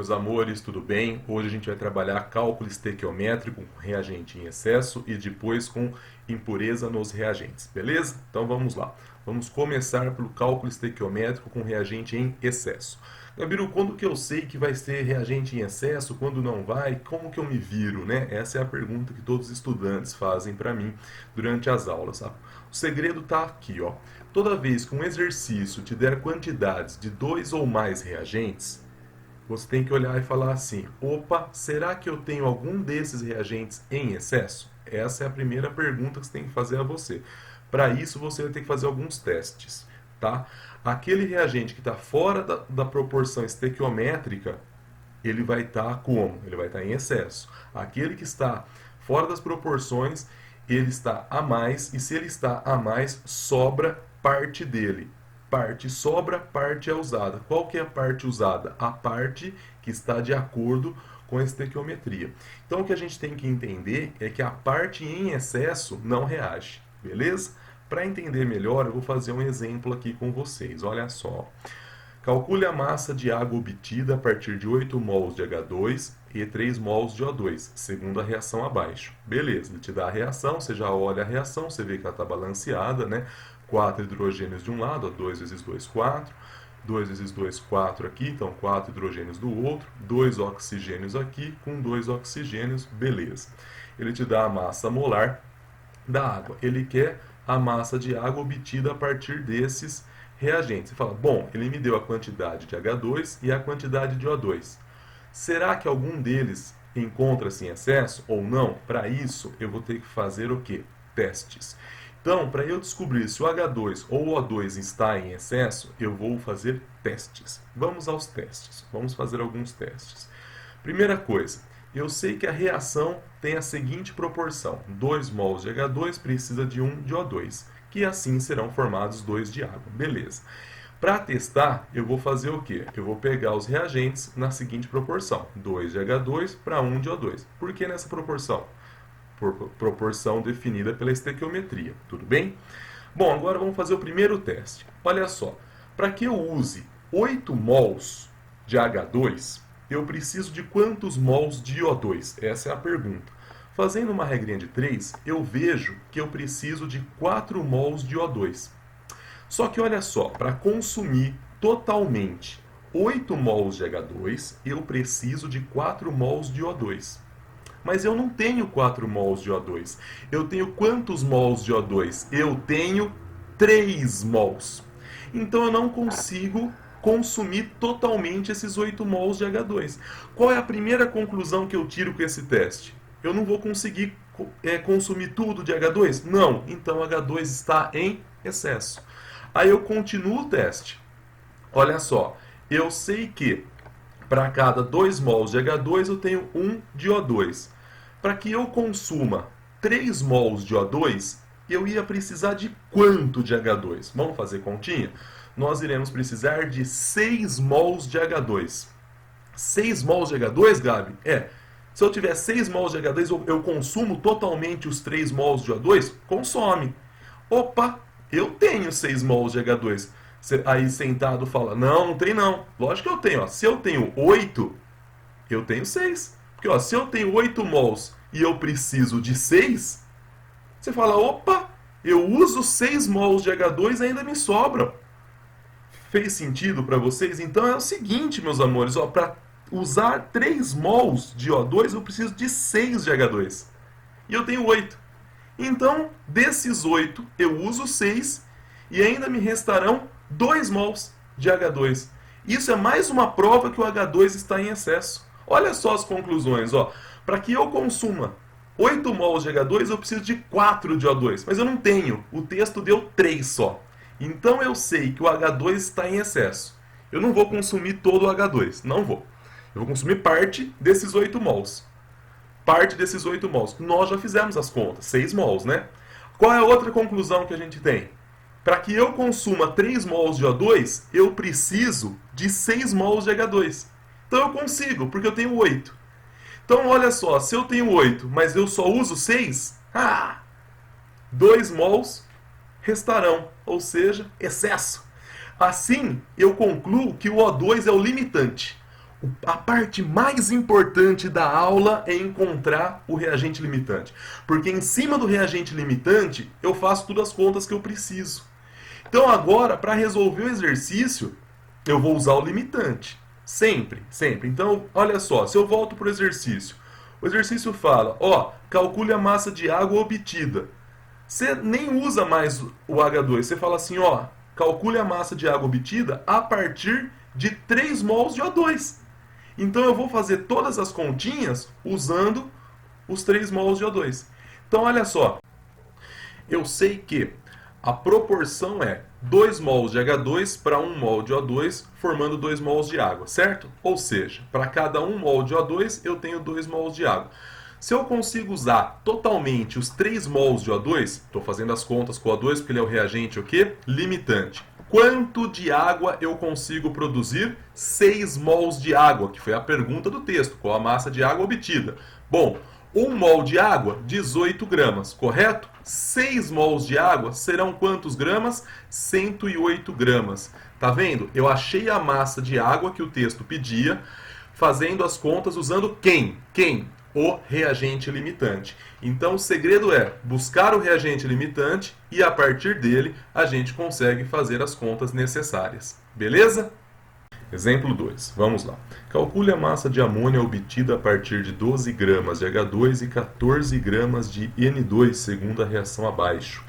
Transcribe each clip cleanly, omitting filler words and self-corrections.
meus amores, tudo bem? Hoje a gente vai trabalhar cálculo estequiométrico com reagente em excesso e depois com impureza nos reagentes, beleza? Então vamos lá. Vamos começar pelo cálculo estequiométrico com reagente em excesso. Gabiru, quando que eu sei que vai ser reagente em excesso, quando não vai? Como que eu me viro, né? Essa é a pergunta que todos os estudantes fazem para mim durante as aulas. O segredo está aqui, ó. Toda vez que um exercício te der quantidades de 2 ou mais reagentes, você tem que olhar e falar assim: opa, será que eu tenho algum desses reagentes em excesso? Essa é a primeira pergunta que você tem que fazer a você. Para isso, você vai ter que fazer alguns testes, tá? Aquele reagente que está fora da proporção estequiométrica, ele vai estar como? Ele vai estar em excesso. Aquele que está fora das proporções, ele está a mais, e se ele está a mais, sobra parte dele. Parte sobra, parte é usada. Qual que é a parte usada? A parte que está de acordo com a estequiometria. Então o que a gente tem que entender é que a parte em excesso não reage, beleza? Para entender melhor, eu vou fazer um exemplo aqui com vocês. Olha só. Calcule a massa de água obtida a partir de 8 mols de H2 e 3 mols de O2, segundo a reação abaixo. Beleza, ele te dá a reação, você já olha a reação, você vê que ela está balanceada, né? 4 hidrogênios de um lado, 2 vezes 2, 4. 2 vezes 2, 4 aqui, então 4 hidrogênios do outro. 2 oxigênios aqui, com 2 oxigênios, beleza. Ele te dá a massa molar da água. Ele quer a massa de água obtida a partir desses reagentes. Você fala, bom, ele me deu a quantidade de H2 e a quantidade de O2. Será que algum deles encontra-se em excesso ou não? Para isso, eu vou ter que fazer o quê? Testes. Então, para eu descobrir se o H2 ou o O2 está em excesso, eu vou fazer testes. Vamos aos testes. Vamos fazer alguns testes. Primeira coisa, eu sei que a reação tem a seguinte proporção: 2 mols de H2 precisa de 1 de O2, que assim serão formados 2 de água. Beleza. Para testar, eu vou fazer o quê? Eu vou pegar os reagentes na seguinte proporção: 2 de H2 para 1 de O2. Por que nessa proporção? Por proporção definida pela estequiometria, tudo bem? Bom, agora vamos fazer o primeiro teste. Olha só, para que eu use 8 mols de H2, eu preciso de quantos mols de O2? Essa é a pergunta. Fazendo uma regrinha de 3, eu vejo que eu preciso de 4 mols de O2. Só que olha só, para consumir totalmente 8 mols de H2, eu preciso de 4 mols de O2. Mas eu não tenho 4 mols de O2. Eu tenho quantos mols de O2? Eu tenho 3 mols. Então eu não consigo consumir totalmente esses 8 mols de H2. Qual é a primeira conclusão que eu tiro com esse teste? Eu não vou conseguir consumir tudo de H2? Não. Então H2 está em excesso. Aí eu continuo o teste. Olha só, eu sei que para cada 2 mols de H2 eu tenho 1 de O2. Para que eu consuma 3 mols de O2, eu ia precisar de quanto de H2? Vamos fazer continha? Nós iremos precisar de 6 mols de H2. 6 mols de H2, Gabi? Se eu tiver 6 mols de H2, eu consumo totalmente os 3 mols de O2? Consome. Opa, eu tenho 6 mols de H2. Aí sentado fala, não tem não. Lógico que eu tenho. Ó. Se eu tenho 8, eu tenho 6. Porque ó, se eu tenho 8 mols e eu preciso de 6, você fala, opa, eu uso 6 mols de H2 e ainda me sobram. Fez sentido para vocês? Então é o seguinte, meus amores, para usar 3 mols de O2 eu preciso de 6 de H2. E eu tenho 8. Então, desses 8, eu uso 6 e ainda me restarão 2 mols de H2. Isso é mais uma prova que o H2 está em excesso. Olha só as conclusões. Para que eu consuma 8 mols de H2, eu preciso de 4 de O2. Mas eu não tenho. O texto deu 3 só. Então eu sei que o H2 está em excesso. Eu não vou consumir todo o H2. Não vou. Eu vou consumir parte desses 8 mols. Parte desses 8 mols. Nós já fizemos as contas. 6 mols, né? Qual é a outra conclusão que a gente tem? Para que eu consuma 3 mols de O2, eu preciso de 6 mols de H2. Então eu consigo, porque eu tenho 8. Então olha só, se eu tenho 8, mas eu só uso 6, 2 mols restarão, ou seja, excesso. Assim, eu concluo que o O2 é o limitante. A parte mais importante da aula é encontrar o reagente limitante. Porque em cima do reagente limitante, eu faço todas as contas que eu preciso. Então agora, para resolver o exercício, eu vou usar o limitante. Sempre, sempre. Então, olha só, se eu volto para o exercício fala, ó, calcule a massa de água obtida. Você nem usa mais o H2, você fala assim, ó, calcule a massa de água obtida a partir de 3 mols de O2. Então eu vou fazer todas as continhas usando os 3 mols de O2. Então olha só, eu sei que a proporção é 2 mols de H2 para 1 mol de O2, formando 2 mols de água, certo? Ou seja, para cada 1 mol de O2, eu tenho 2 mols de água. Se eu consigo usar totalmente os 3 mols de O2, estou fazendo as contas com o O2 porque ele é o reagente o quê? Limitante. Quanto de água eu consigo produzir? 6 mols de água, que foi a pergunta do texto. Qual a massa de água obtida? Bom, 1 mol de água, 18 gramas, correto? 6 mols de água serão quantos gramas? 108 gramas. Tá vendo? Eu achei a massa de água que o texto pedia, fazendo as contas usando quem? O reagente limitante. Então o segredo é buscar o reagente limitante e a partir dele a gente consegue fazer as contas necessárias. Beleza? Exemplo 2. Vamos lá. Calcule a massa de amônia obtida a partir de 12 gramas de H2 e 14 gramas de N2, segundo a reação abaixo.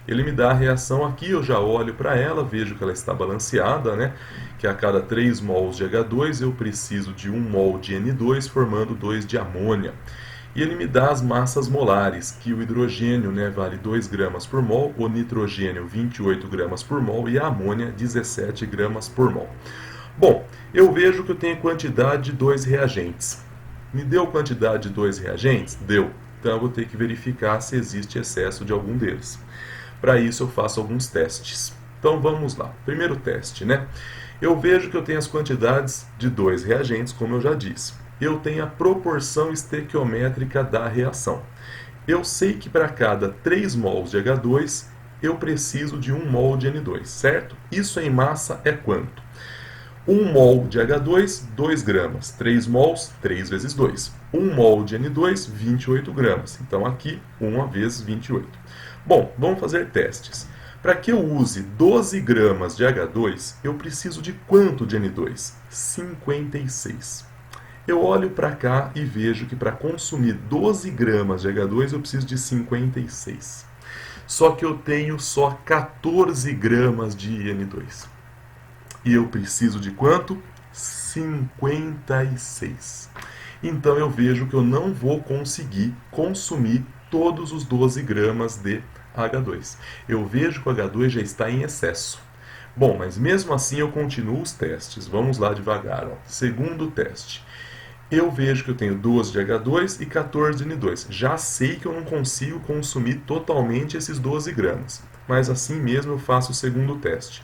Ele me dá a reação aqui, eu já olho para ela, vejo que ela está balanceada, né? Que a cada 3 mols de H2 eu preciso de 1 mol de N2, formando 2 de amônia. E ele me dá as massas molares, que o hidrogênio, né, vale 2 gramas por mol, o nitrogênio 28 gramas por mol e a amônia 17 gramas por mol. Bom, eu vejo que eu tenho quantidade de 2 reagentes. Me deu quantidade de 2 reagentes? Deu. Então eu vou ter que verificar se existe excesso de algum deles. Para isso eu faço alguns testes. Então vamos lá. Primeiro teste, né? Eu vejo que eu tenho as quantidades de 2 reagentes, como eu já disse. Eu tenho a proporção estequiométrica da reação. Eu sei que para cada 3 mols de H2, eu preciso de 1 mol de N2, certo? Isso em massa é quanto? 1 mol de H2, 2 gramas. 3 mols, 3 vezes 2. 1 mol de N2, 28 gramas. Então aqui, 1 vezes 28. Bom, vamos fazer testes. Para que eu use 12 gramas de H2, eu preciso de quanto de N2? 56. Eu olho para cá e vejo que para consumir 12 gramas de H2 eu preciso de 56. Só que eu tenho só 14 gramas de N2. E eu preciso de quanto? 56. Então eu vejo que eu não vou conseguir consumir todos os 12 gramas de H2. Eu vejo que o H2 já está em excesso. Bom, mas mesmo assim eu continuo os testes. Vamos lá devagar. Ó. Segundo teste. Eu vejo que eu tenho 12 de H2 e 14 de N2. Já sei que eu não consigo consumir totalmente esses 12 gramas. Mas assim mesmo eu faço o segundo teste.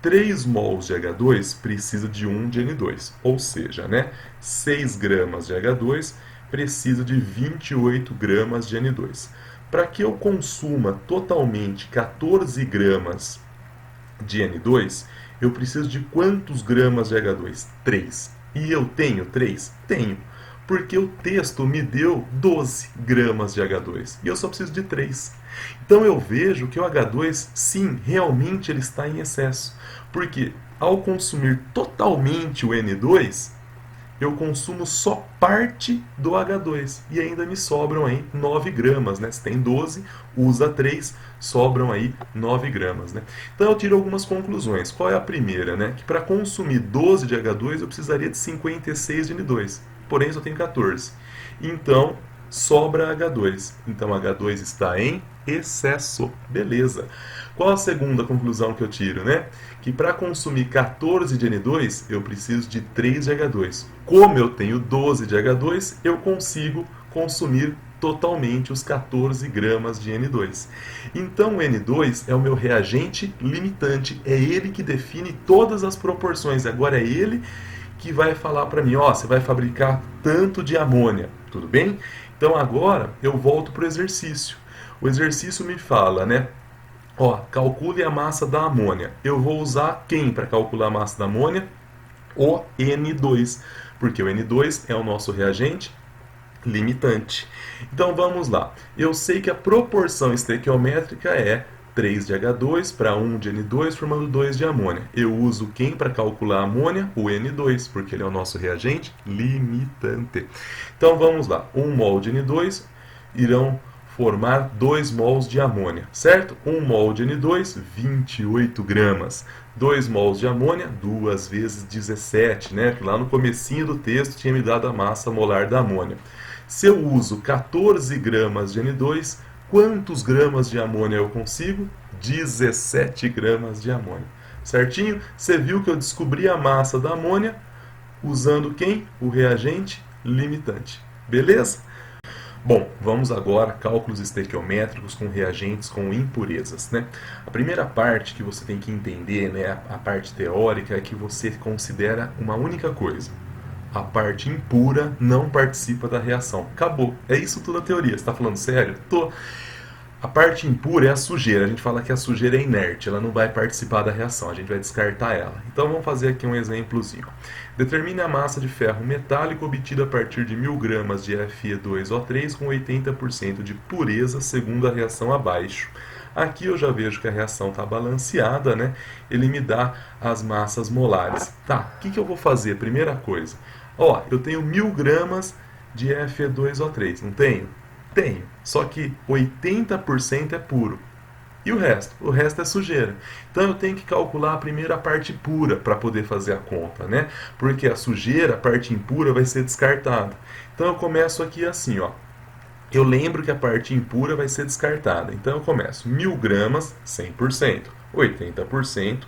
3 mols de H2 precisa de 1 de N2. Ou seja, né, 6 gramas de H2 precisa de 28 gramas de N2. Para que eu consuma totalmente 14 gramas de N2, eu preciso de quantos gramas de H2? 3. E eu tenho 3? Tenho. Porque o texto me deu 12 gramas de H2. E eu só preciso de 3. Então eu vejo que o H2, sim, realmente ele está em excesso. Porque ao consumir totalmente o N2, eu consumo só parte do H2 e ainda me sobram aí 9 gramas, né? Se tem 12, usa 3, sobram aí 9 gramas, né? Então eu tiro algumas conclusões. Qual é a primeira, né? Que para consumir 12 de H2 eu precisaria de 56 de N2, porém só tenho 14. Então sobra H2. Então H2 está em excesso. Beleza. Qual a segunda conclusão que eu tiro, né? Que para consumir 14 de N2, eu preciso de 3 de H2. Como eu tenho 12 de H2, eu consigo consumir totalmente os 14 gramas de N2. Então o N2 é o meu reagente limitante, é ele que define todas as proporções. Agora é ele que vai falar para mim, ó, você vai fabricar tanto de amônia, tudo bem? Então agora eu volto para o exercício. O exercício me fala, né? Ó, calcule a massa da amônia. Eu vou usar quem para calcular a massa da amônia? O N2. porque o N2 é o nosso reagente limitante. Então vamos lá. Eu sei que a proporção estequiométrica é 3 de H2 para 1 de N2 formando 2 de amônia. Eu uso quem para calcular a amônia? O N2, porque ele é o nosso reagente limitante. Então vamos lá. 1 mol de N2 irão formar 2 mols de amônia, certo? 1 mol de N2, 28 gramas. 2 mols de amônia, 2 vezes 17, né? Que lá no comecinho do texto tinha me dado a massa molar da amônia. Se eu uso 14 gramas de N2, quantos gramas de amônia eu consigo? 17 gramas de amônia. Certinho? Você viu que eu descobri a massa da amônia usando quem? O reagente limitante. Beleza? Bom, vamos agora a cálculos estequiométricos com reagentes com impurezas, né? A primeira parte que você tem que entender, né, a parte teórica, é que você considera uma única coisa. A parte impura não participa da reação. Acabou. É isso tudo a teoria. Você está falando sério? Tô. A parte impura é a sujeira. A gente fala que a sujeira é inerte, ela não vai participar da reação, a gente vai descartar ela. Então vamos fazer aqui um exemplozinho. Determine a massa de ferro metálico obtida a partir de 1000 gramas de Fe2O3 com 80% de pureza segundo a reação abaixo. Aqui eu já vejo que a reação está balanceada, né? Ele me dá as massas molares. Tá, o que eu vou fazer? Primeira coisa. Ó, eu tenho 1000 gramas de Fe2O3, não tenho? Tenho, só que 80% é puro. E o resto? O resto é sujeira. Então eu tenho que calcular a primeira parte pura para poder fazer a conta, né? Porque a sujeira, a parte impura, vai ser descartada. Então eu começo aqui assim, ó. Eu lembro que a parte impura vai ser descartada. Então eu começo 1000 gramas, 100%, 80%.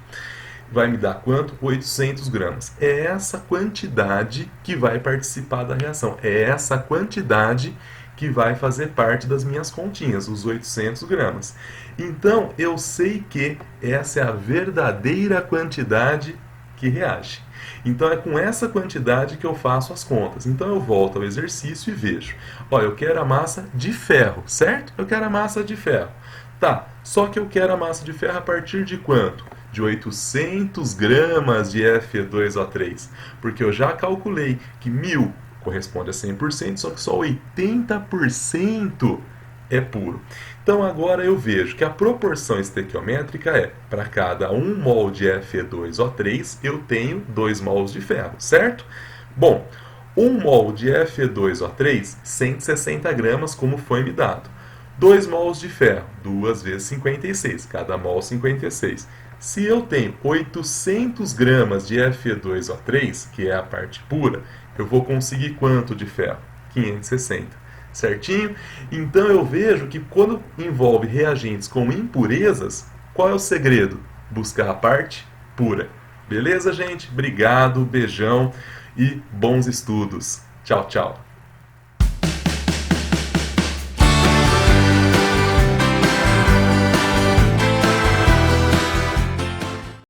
Vai me dar quanto? 800 gramas. É essa quantidade que vai participar da reação. É essa quantidade que vai fazer parte das minhas continhas, os 800 gramas. Então, eu sei que essa é a verdadeira quantidade que reage. Então, é com essa quantidade que eu faço as contas. Então, eu volto ao exercício e vejo. Olha, eu quero a massa de ferro, certo? Eu quero a massa de ferro. Tá, só que eu quero a massa de ferro a partir de quanto? De 800 gramas de Fe2O3. Porque eu já calculei que 1000 corresponde a 100%, só que só 80% é puro. Então agora eu vejo que a proporção estequiométrica é, para cada 1 mol de Fe2O3, eu tenho 2 mols de ferro, certo? Bom, 1 mol de Fe2O3, 160 gramas, como foi me dado. 2 mols de ferro, 2 vezes 56, cada mol 56. Se eu tenho 800 gramas de Fe2O3, que é a parte pura, eu vou conseguir quanto de ferro? 560. Certinho? Então eu vejo que quando envolve reagentes com impurezas, qual é o segredo? Buscar a parte pura. Beleza, gente? Obrigado, beijão e bons estudos. Tchau, tchau.